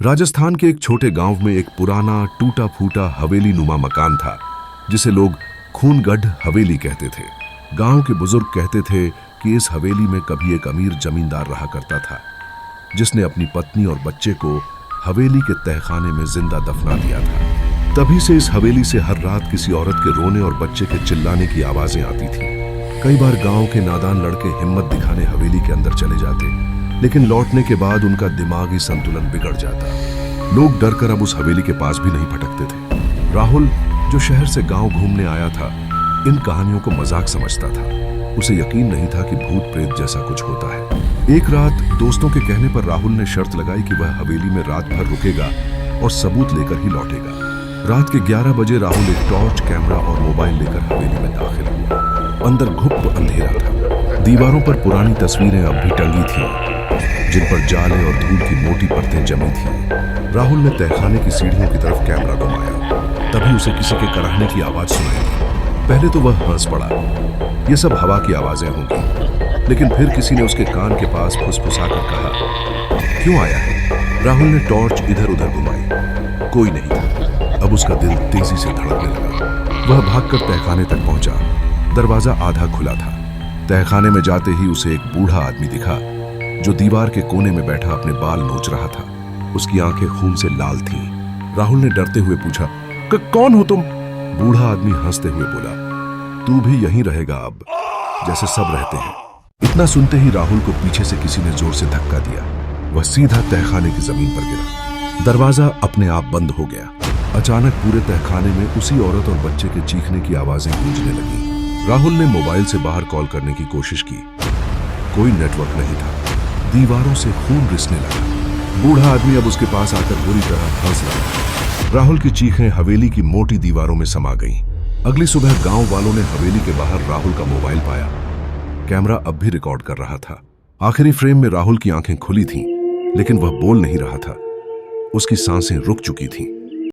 राजस्थान के एक छोटे गांव में एक पुराना टूटा फूटा हवेली नुमा मकान था जिसे लोग खूनगढ़ हवेली कहते थे। गांव के बुजुर्ग कहते थे कि इस हवेली में कभी एक अमीर जमींदार रहा करता था जिसने अपनी पत्नी और बच्चे को हवेली के तहखाने में जिंदा दफना दिया था। तभी से इस हवेली से हर रात किसी औरत के रोने और बच्चे के चिल्लाने की आवाजें आती थीं। कई बार गांव के नादान लड़के हिम्मत दिखाने हवेली के अंदर चले जाते, लेकिन लौटने के बाद उनका दिमागी संतुलन बिगड़ जाता। लोग डरकर अब उस हवेली के पास भी नहीं भटकते थे। राहुल, जो शहर से गांव घूमने आया था, इन कहानियों को मजाक समझता था। उसे यकीन नहीं था कि भूत प्रेत जैसा कुछ होता है। एक रात दोस्तों के कहने पर राहुल ने शर्त लगाई कि वह हवेली में रात भर रुकेगा और सबूत लेकर ही लौटेगा। रात के 11 बजे राहुल एक टॉर्च, कैमरा और मोबाइल लेकर हवेली में दाखिल हुआ। अंदर घुप अंधेरा था। दीवारों पर पुरानी तस्वीरें अब भी टंगी थीं, जिन पर जाले और धूल की मोटी परतें जमी थीं। राहुल ने तहखाने की सीढ़ियों की तरफ कैमरा घुमाया। तभी उसे किसी के कराहने की आवाज सुनाई दी। पहले तो वह हंस पड़ा, ये सब हवा की आवाजें होंगी, लेकिन फिर किसी ने उसके कान के पास फुसफुसाकर कहा, क्यों आया है? राहुल ने टॉर्च इधर उधर घुमाई। कोई नहीं था। अब उसका दिल तेजी से धड़कने लगा। वह भागकर तहखाने तक पहुंचा। दरवाजा आधा खुला था। तहखाने में जाते ही उसे एक बूढ़ा आदमी दिखा जो दीवार के कोने में बैठा अपने बाल नोच रहा था। उसकी आंखें खून से लाल थीं। राहुल ने डरते हुए पूछा, कौन हो तुम? बूढ़ा आदमी हंसते हुए बोला, तू भी यहीं रहेगा अब, जैसे सब रहते हैं। इतना सुनते ही राहुल को पीछे से किसी ने जोर से धक्का दिया। वह सीधा तहखाने की जमीन पर गिरा। दरवाजा अपने आप बंद हो गया। अचानक पूरे तहखाने में उसी औरत और बच्चे के चीखने की आवाजें गूंजने लगी। राहुल ने मोबाइल से बाहर कॉल करने की कोशिश की। कोई नेटवर्क नहीं था। दीवारों से खून रिसने लगा। बूढ़ा आदमी अब उसके पास आकर बुरी तरह हंस रहा था। राहुल की चीखें हवेली की मोटी दीवारों में समा गईं। अगली सुबह गांव वालों ने हवेली के बाहर राहुल का मोबाइल पाया। कैमरा अब भी रिकॉर्ड कर रहा था। आखिरी फ्रेम में राहुल की आंखें खुली थीं, लेकिन वह बोल नहीं रहा था। उसकी सांसें रुक चुकी थीं।